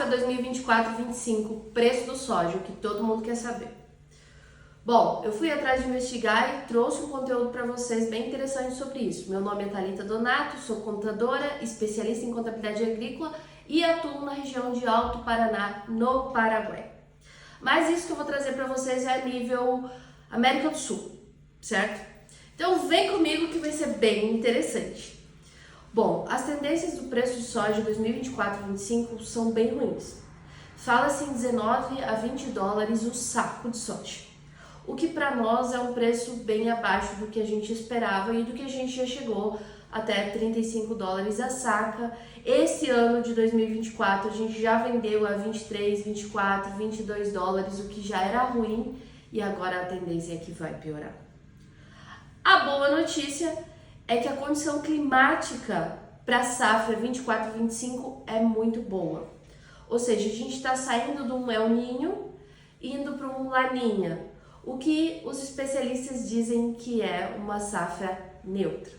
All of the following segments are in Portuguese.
Safra 2024-25, preço do soja, o que todo mundo quer saber. Bom, eu fui atrás de investigar e trouxe um conteúdo para vocês bem interessante sobre isso. Meu nome é Thalita Donato, sou contadora, especialista em contabilidade agrícola e atuo na região de Alto Paraná, no Paraguai. Mas isso que eu vou trazer para vocês é a nível América do Sul, certo? Então vem comigo que vai ser bem interessante. Bom, as tendências do preço de soja 2024-25 são bem ruins. Fala-se em 19 a 20 dólares o saco de soja, o que para nós é um preço bem abaixo do que a gente esperava e do que a gente já chegou até 35 dólares a saca. Esse ano de 2024 a gente já vendeu a 23, 24, 22 dólares, o que já era ruim e agora a tendência é que vai piorar. A boa notícia é que a condição climática para a safra 24-25 é muito boa. Ou seja, a gente está saindo de um El Niño indo para um Laninha, o que os especialistas dizem que é uma safra neutra,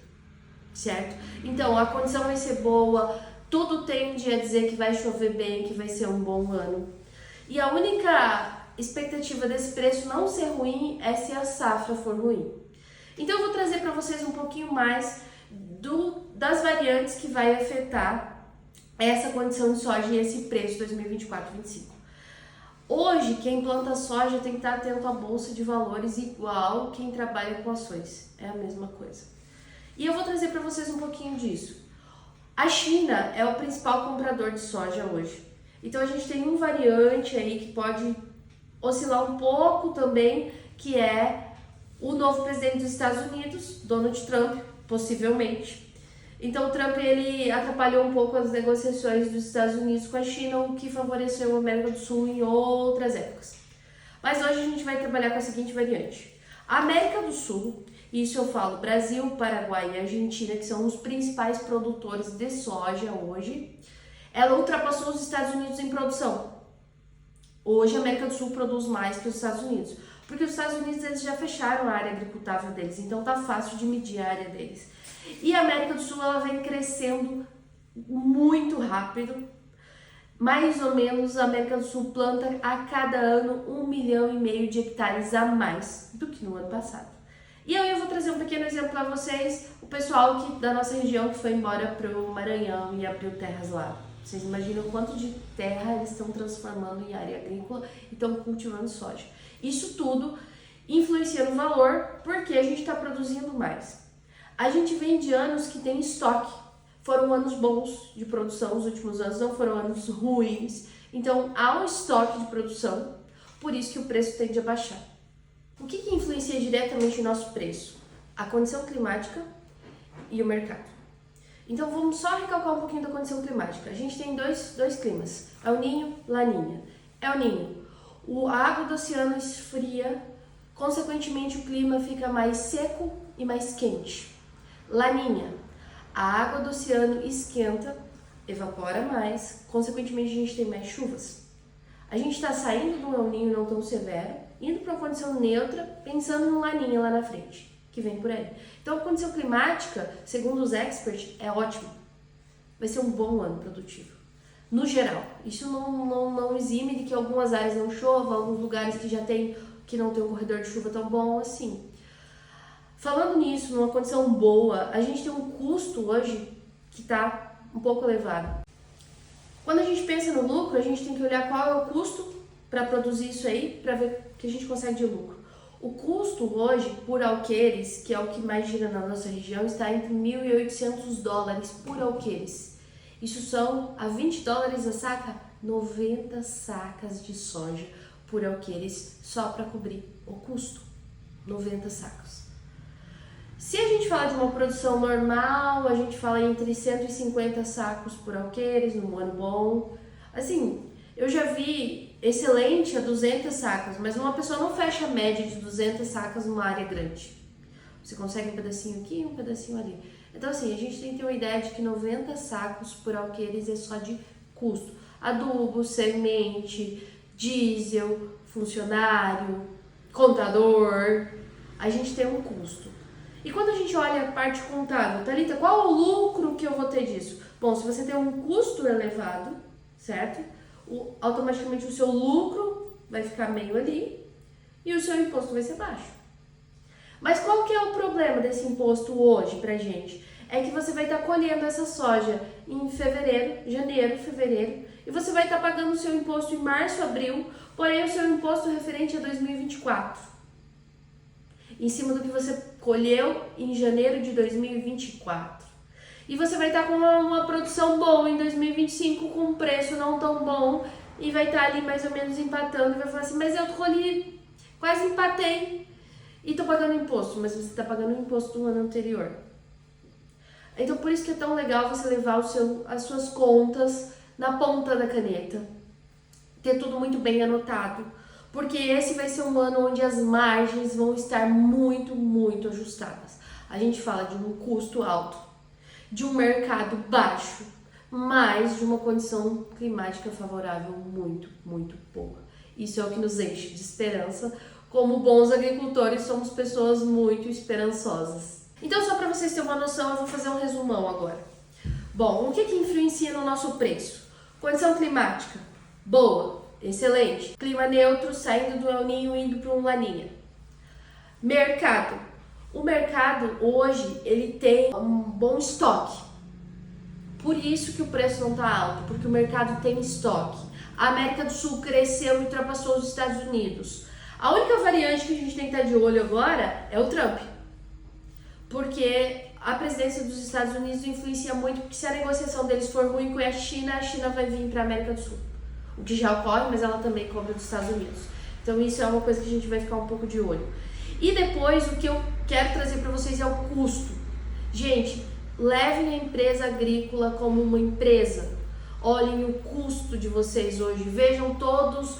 certo? Então a condição vai ser boa, tudo tende a dizer que vai chover bem, que vai ser um bom ano. E a única expectativa desse preço não ser ruim é se a safra for ruim. Então eu vou trazer para vocês um pouquinho mais das variantes que vai afetar essa condição de soja e esse preço 2024-25. Hoje, quem planta soja tem que estar atento à bolsa de valores igual quem trabalha com ações. É a mesma coisa. E eu vou trazer para vocês um pouquinho disso. A China é o principal comprador de soja hoje. Então a gente tem um variante aí que pode oscilar um pouco também, que é o novo presidente dos Estados Unidos, Donald Trump, possivelmente. Então o Trump ele atrapalhou um pouco as negociações dos Estados Unidos com a China, o que favoreceu a América do Sul em outras épocas. Mas hoje a gente vai trabalhar com a seguinte variante. A América do Sul, isso eu falo Brasil, Paraguai e Argentina, que são os principais produtores de soja hoje, ela ultrapassou os Estados Unidos em produção. Hoje a América do Sul produz mais que os Estados Unidos, porque os Estados Unidos eles já fecharam a área agricultável deles, então tá fácil de medir a área deles. E a América do Sul ela vem crescendo muito rápido, mais ou menos a América do Sul planta a cada ano 1,5 milhão de hectares a mais do que no ano passado. E aí eu vou trazer um pequeno exemplo para vocês, o pessoal da nossa região que foi embora para o Maranhão e abriu terras lá. Vocês imaginam quanto de terra eles estão transformando em área agrícola e estão cultivando soja. Isso tudo influencia no valor porque a gente está produzindo mais. A gente vem de anos que tem estoque. Foram anos bons de produção, os últimos anos não foram anos ruins. Então há um estoque de produção, por isso que o preço tende a baixar. O que influencia diretamente o nosso preço? A condição climática e o mercado. Então vamos só recalcar um pouquinho da condição climática. A gente tem dois climas, El Niño, Laninha. El Niño, a água do oceano esfria, consequentemente o clima fica mais seco e mais quente. Laninha, a água do oceano esquenta, evapora mais, consequentemente a gente tem mais chuvas. A gente está saindo de um El Niño não tão severo, indo para uma condição neutra, pensando no Laninha lá na frente, que vem por aí. Então a condição climática, segundo os experts, é ótima. Vai ser um bom ano produtivo. No geral, isso não exime de que algumas áreas não chovam, alguns lugares que não tem um corredor de chuva tão bom assim. Falando nisso, numa condição boa, a gente tem um custo hoje que está um pouco elevado. Quando a gente pensa no lucro, a gente tem que olhar qual é o custo para produzir isso aí, para ver o que a gente consegue de lucro. O custo hoje por alqueires, que é o que mais gira na nossa região, está entre 1.800 dólares por alqueires. Isso são a 20 dólares a saca, 90 sacas de soja por alqueires só para cobrir o custo. 90 sacos. Se a gente falar de uma produção normal, a gente fala entre 150 sacos por alqueires, num ano bom. Assim, eu já vi excelente a 200 sacas, mas uma pessoa não fecha a média de 200 sacas numa área grande. Você consegue um pedacinho aqui e um pedacinho ali. Então assim, a gente tem que ter uma ideia de que 90 sacos por alqueires é só de custo. Adubo, semente, diesel, funcionário, contador, a gente tem um custo. E quando a gente olha a parte contábil, Thalita, qual é o lucro que eu vou ter disso? Bom, se você tem um custo elevado, certo? automaticamente o seu lucro vai ficar meio ali e o seu imposto vai ser baixo. Mas qual que é o problema desse imposto hoje pra gente? É que você vai estar colhendo essa soja em janeiro, fevereiro, e você vai estar pagando o seu imposto em março, abril, porém o seu imposto referente a 2024. Em cima do que você colheu em janeiro de 2024. E você vai estar com uma produção boa em 2025 com um preço não tão bom e vai estar ali mais ou menos empatando e vai falar assim, mas eu colhi, quase empatei e estou pagando imposto, mas você está pagando o imposto do ano anterior. Então por isso que é tão legal você levar as suas contas na ponta da caneta, ter tudo muito bem anotado, porque esse vai ser um ano onde as margens vão estar muito, muito ajustadas. A gente fala de um custo alto, de um mercado baixo, mas de uma condição climática favorável muito, muito boa. Isso é o que nos enche de esperança. Como bons agricultores, somos pessoas muito esperançosas. Então, só para vocês terem uma noção, eu vou fazer um resumão agora. Bom, o que influencia no nosso preço? Condição climática boa, excelente. Clima neutro, saindo do El Niño e indo para um Laninha. Mercado. O mercado hoje, ele tem um bom estoque. Por isso que o preço não está alto, porque o mercado tem estoque. A América do Sul cresceu e ultrapassou os Estados Unidos. A única variante que a gente tem que estar de olho agora é o Trump. Porque a presidência dos Estados Unidos influencia muito, porque se a negociação deles for ruim com a China vai vir para a América do Sul. O que já ocorre, mas ela também cobra dos Estados Unidos. Então isso é uma coisa que a gente vai ficar um pouco de olho. E depois, o que eu quero trazer para vocês é o custo. Gente, levem a empresa agrícola como uma empresa. Olhem o custo de vocês hoje. Vejam todos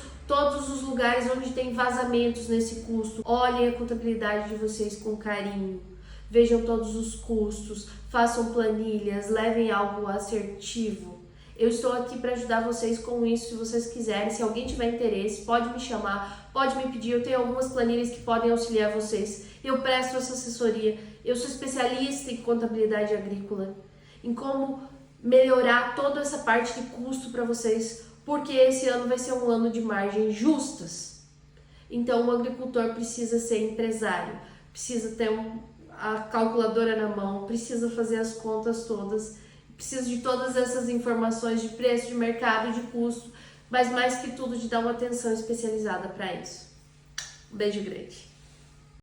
os lugares onde tem vazamentos nesse custo. Olhem a contabilidade de vocês com carinho. Vejam todos os custos. Façam planilhas. Levem algo assertivo. Eu estou aqui para ajudar vocês com isso, se vocês quiserem. Se alguém tiver interesse, pode me chamar, pode me pedir. Eu tenho algumas planilhas que podem auxiliar vocês. Eu presto essa assessoria. Eu sou especialista em contabilidade agrícola, em como melhorar toda essa parte de custo para vocês, porque esse ano vai ser um ano de margens justas. Então o agricultor precisa ser empresário, precisa ter a calculadora na mão, precisa fazer as contas todas, precisa de todas essas informações de preço, de mercado, de custo, mas mais que tudo de dar uma atenção especializada para isso. Um beijo grande.